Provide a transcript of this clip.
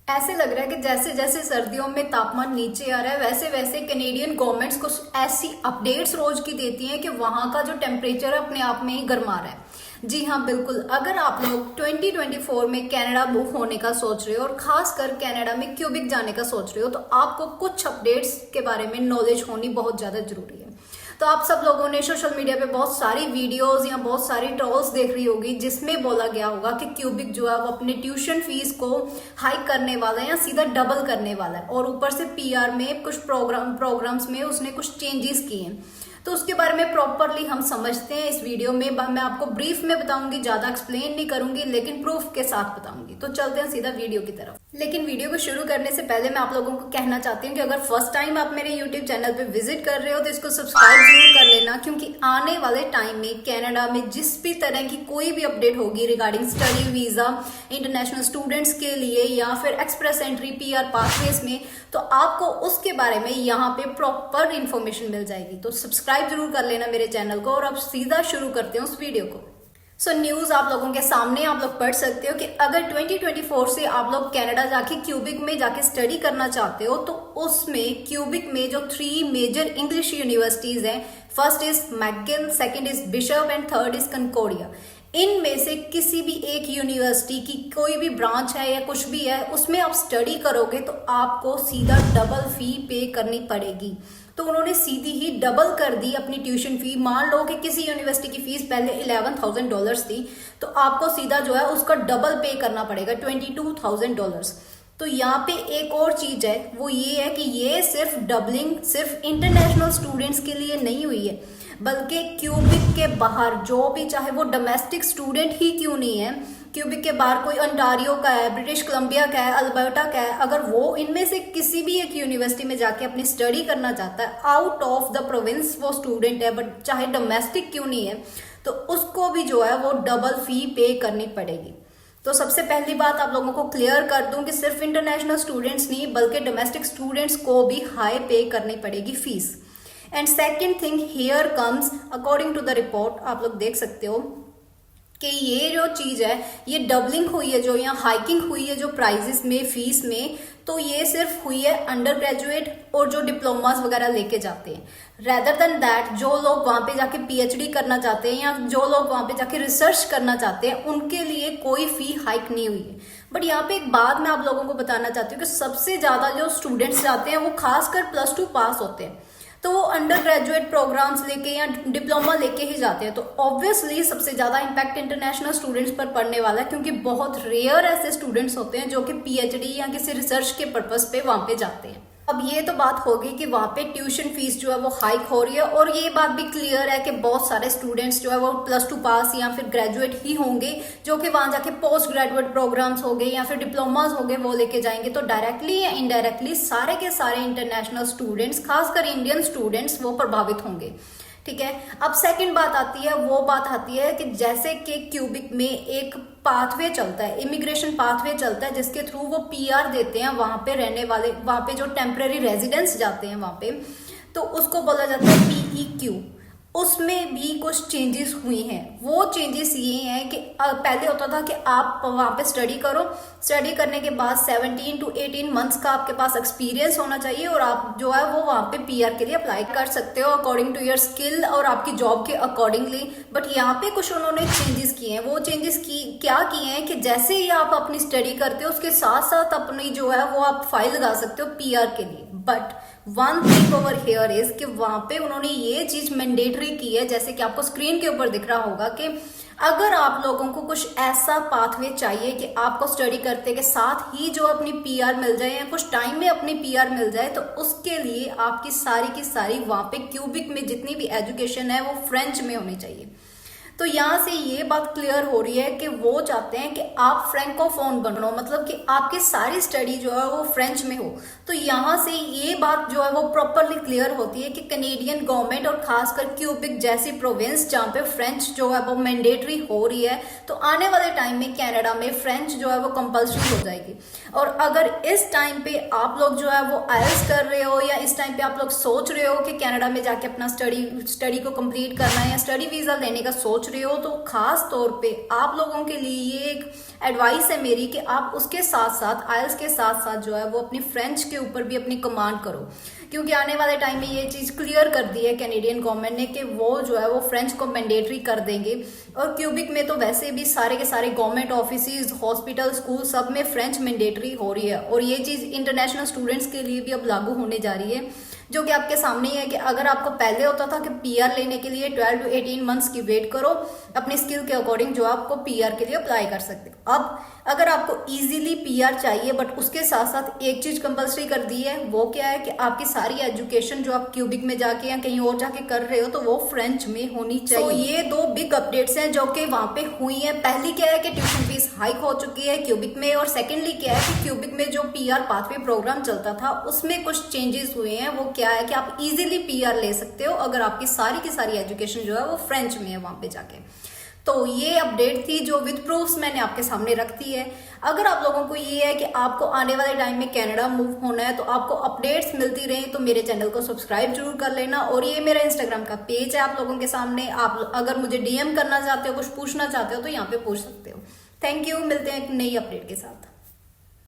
ऐसे लग रहा है कि जैसे जैसे सर्दियों में तापमान नीचे आ रहा है वैसे वैसे कैनेडियन गवर्नमेंट्स कुछ ऐसी अपडेट्स रोज की देती हैं कि वहां का जो टेम्परेचर है अपने आप में ही गर्मा रहा है। जी हाँ, बिल्कुल। अगर आप लोग 2024 में कनाडा मूव होने का सोच रहे हो और खासकर कनाडा में क्यूबिक जाने का सोच रहे हो तो आपको कुछ अपडेट्स के बारे में नॉलेज होनी बहुत ज्यादा जरूरी है। तो आप सब लोगों ने सोशल मीडिया पे बहुत सारी वीडियोस या बहुत सारी ट्रोल्स देख रही होगी जिसमें बोला गया होगा कि क्यूबिक जो है वो अपने ट्यूशन फीस को हाइक करने वाला है या सीधा डबल करने वाला है और ऊपर से पीआर में कुछ प्रोग्राम्स में उसने कुछ चेंजेस किए हैं। तो उसके बारे में प्रॉपरली हम समझते हैं इस वीडियो में। मैं आपको ब्रीफ में बताऊंगी, ज्यादा एक्सप्लेन नहीं करूंगी, लेकिन प्रूफ के साथ बताऊंगी। तो चलते हैं सीधा वीडियो की तरफ। लेकिन वीडियो को शुरू करने से पहले मैं आप लोगों को कहना चाहती हूँ कि अगर फर्स्ट टाइम आप मेरे यूट्यूब चैनल पे विजिट कर रहे हो तो इसको सब्सक्राइब जरूर कर लेना, क्योंकि आने वाले टाइम में कनाडा में जिस भी तरह की कोई भी अपडेट होगी regarding study visa, international students के लिए या फिर एक्सप्रेस एंट्री पीआर पाथवेज में, तो आपको उसके बारे में यहाँ पे प्रॉपर इन्फॉर्मेशन मिल जाएगी। तो सब्सक्राइब जरूर कर लेना मेरे चैनल को। और अब सीधा शुरू करते हैं उस वीडियो को। न्यूज आप लोगों के सामने आप लोग पढ़ सकते हो कि अगर 2024 से आप लोग कनाडा जाके क्यूबिक में जाके स्टडी करना चाहते हो तो उसमें क्यूबिक में जो 3 मेजर इंग्लिश यूनिवर्सिटीज हैं, first is McGill, second is Bishop and third is Concordia. इनमें से किसी भी एक यूनिवर्सिटी की कोई भी ब्रांच है या कुछ भी है उसमें आप स्टडी करोगे तो आपको सीधा डबल फी पे करनी पड़ेगी। तो उन्होंने सीधी ही डबल कर दी अपनी ट्यूशन फी। मान लो कि किसी यूनिवर्सिटी की फीस पहले $11,000 थी तो आपको सीधा जो है उसका डबल पे करना पड़ेगा, $22,000। तो यहाँ पे एक और चीज है, वो ये है कि ये सिर्फ डबलिंग सिर्फ इंटरनेशनल स्टूडेंट्स के लिए नहीं हुई है, बल्कि क्यूबिक के बाहर जो भी, चाहे वो डोमेस्टिक स्टूडेंट ही क्यों नहीं है, क्यूबिक के बाहर कोई अंटारियो का है, ब्रिटिश कोलंबिया का है, अल्बर्टा का है, अगर वो इनमें से किसी भी एक यूनिवर्सिटी में जाके अपनी स्टडी करना चाहता है, आउट ऑफ द प्रोविंस वो स्टूडेंट है, बट चाहे डोमेस्टिक क्यों नहीं है, तो उसको भी जो है वो डबल फी पे करनी पड़ेगी। तो सबसे पहली बात आप लोगों को क्लियर कर दूं कि सिर्फ इंटरनेशनल स्टूडेंट्स नहीं बल्कि डोमेस्टिक स्टूडेंट्स को भी हाई पे करनी पड़ेगी fees. And second thing here comes, according to the report आप लोग देख सकते हो कि ये जो चीज है ये डबलिंग हुई है, जो यहाँ हाइकिंग हुई है जो प्राइजेस में, फीस में, तो ये सिर्फ हुई है अंडर ग्रेजुएट और जो डिप्लोमास वगैरह लेके जाते हैं। रेदर देन दैट जो लोग वहां पे जाके पीएचडी करना चाहते हैं या जो लोग वहां पे जाके रिसर्च करना चाहते हैं उनके लिए कोई फी हाइक नहीं हुई है। बट यहाँ पे एक बात मैं आप लोगों को बताना चाहती हूँ कि सबसे ज्यादा जो स्टूडेंट्स जाते हैं वो खासकर +2 पास होते हैं, तो वो अंडर ग्रेजुएट प्रोग्राम्स लेके या डिप्लोमा लेके ही जाते हैं। तो ऑब्वियसली सबसे ज्यादा इम्पैक्ट इंटरनेशनल स्टूडेंट्स पर पड़ने वाला है, क्योंकि बहुत रेयर ऐसे स्टूडेंट्स होते हैं जो कि पीएचडी या किसी रिसर्च के पर्पस पे वहां पे जाते हैं। अब ये तो बात होगी कि वहां पे ट्यूशन फीस जो है वो हाइक हो रही है, और ये बात भी क्लियर है कि बहुत सारे स्टूडेंट्स जो है वो +2 पास या फिर ग्रेजुएट ही होंगे जो कि वहां जाके पोस्ट ग्रेजुएट प्रोग्राम्स हो गए या फिर डिप्लोमास हो गए वो लेके जाएंगे। तो डायरेक्टली या इनडायरेक्टली सारे के सारे इंटरनेशनल स्टूडेंट्स, खासकर इंडियन स्टूडेंट्स, वो प्रभावित होंगे। ठीक है। अब सेकंड बात आती है, वो बात आती है कि जैसे कि क्यूबिक में एक पाथवे चलता है, इमिग्रेशन पाथवे चलता है जिसके थ्रू वो पीआर देते हैं वहां पे रहने वाले, वहां पे जो टेम्पररी रेजिडेंट्स जाते हैं वहां पे, तो उसको बोला जाता है PEQ। उसमें भी कुछ चेंजेस हुई हैं। वो चेंजेस ये हैं कि पहले होता था कि आप वहां पे स्टडी करो, स्टडी करने के बाद 17 to 18 मंथ्स का आपके पास एक्सपीरियंस होना चाहिए और आप जो है वो वहां पे पीआर के लिए अप्लाई कर सकते हो अकॉर्डिंग टू योर स्किल और आपकी जॉब के अकॉर्डिंगली। बट यहाँ पे कुछ उन्होंने चेंजेस किए हैं। वो चेंजेस क्या किए हैं कि जैसे ही आप अपनी स्टडी करते हो उसके साथ साथ अपनी जो है वो आप फाइल लगा सकते हो पीआर के लिए। But one thing over here is कि वहां पे उन्होंने ये चीज मैंडेटरी की है, जैसे कि आपको स्क्रीन के ऊपर दिख रहा होगा कि अगर आप लोगों को कुछ ऐसा पाथवे चाहिए कि आपको स्टडी करते के साथ ही जो अपनी पीआर मिल जाए या कुछ टाइम में अपनी पीआर मिल जाए, तो उसके लिए आपकी सारी की सारी वहां पे क्यूबिक में जितनी भी एजुकेशन है वो फ्रेंच में होनी चाहिए। तो यहाँ से ये बात क्लियर हो रही है कि वो चाहते हैं कि आप फ्रेंकोफोन बनो, मतलब कि आपकी सारी स्टडी जो है वो फ्रेंच में हो। तो यहाँ से ये बात जो है वो प्रॉपरली क्लियर होती है कि कैनेडियन गवर्नमेंट और खासकर क्यूबिक जैसी प्रोविंस जहाँ पे फ्रेंच जो है वो मैंडेटरी हो रही है, तो आने वाले टाइम में कनाडा में फ्रेंच जो है वो कंपल्सरी हो जाएगी। और अगर इस टाइम पे आप लोग जो है वो आईएलटीएस कर रहे हो या इस टाइम पे आप लोग सोच रहे हो कि कनाडा में जाके अपना स्टडी को कंप्लीट करना है या स्टडी वीजा लेने का सोच सोच रहे हो तो खास तौर पे आप लोगों के लिए ये एक एडवाइस है मेरी कि आप उसके साथ साथ आइल्स के साथ साथ जो है वो अपनी फ्रेंच के ऊपर भी अपनी कमांड करो, क्योंकि आने वाले टाइम में ये चीज क्लियर कर दी है कैनेडियन गवर्नमेंट ने कि वो जो है वो फ्रेंच को मैंडेटरी कर देंगे। और क्यूबिक में तो वैसे भी सारे के सारे गवर्नमेंट ऑफिस, हॉस्पिटल, स्कूल सब में फ्रेंच मैंडेटरी हो रही है और ये चीज इंटरनेशनल स्टूडेंट्स के लिए भी अब लागू होने जा रही है, जो कि आपके सामने ही है कि अगर आपको पहले होता था कि पीआर लेने के लिए 12 to 18 मंथ्स की वेट करो अपने स्किल के अकॉर्डिंग जो आपको पीआर के लिए अप्लाई कर सकते हो। अब अगर आपको इजीली पीआर चाहिए बट उसके साथ साथ एक चीज कंपलसरी कर दी है, वो क्या है कि आपकी सारी एजुकेशन जो आप क्यूबिक में जाके या कहीं और जाके कर रहे हो तो वो फ्रेंच में होनी चाहिए। तो ये दो बिग अपडेट्स हैं जो कि वहां पे हुई है। पहली क्या है कि ट्यूशन फीस हाइक हो चुकी है क्यूबिक में, और सेकेंडली क्या है कि क्यूबिक में जो पीआर पाथवे प्रोग्राम चलता था उसमें कुछ चेंजेस हुए हैं। वो क्या है कि आप इजीली पीआर ले सकते हो अगर आपकी सारी की सारी एजुकेशन जो है वो फ्रेंच में है वहां पे जाके। तो ये अपडेट थी जो विद प्रूफ्स मैंने आपके सामने रख दी है। अगर आप लोगों को ये है कि आपको आने वाले टाइम में कनाडा मूव होना है तो आपको अपडेट्स मिलती रही तो मेरे चैनल को सब्सक्राइब जरूर कर लेना। और ये मेरा इंस्टाग्राम का पेज है आप लोगों के सामने, आप अगर मुझे डीएम करना चाहते हो, कुछ पूछना चाहते हो तो यहाँ पे पूछ सकते हो। थैंक यू, मिलते हैं एक नई अपडेट के साथ।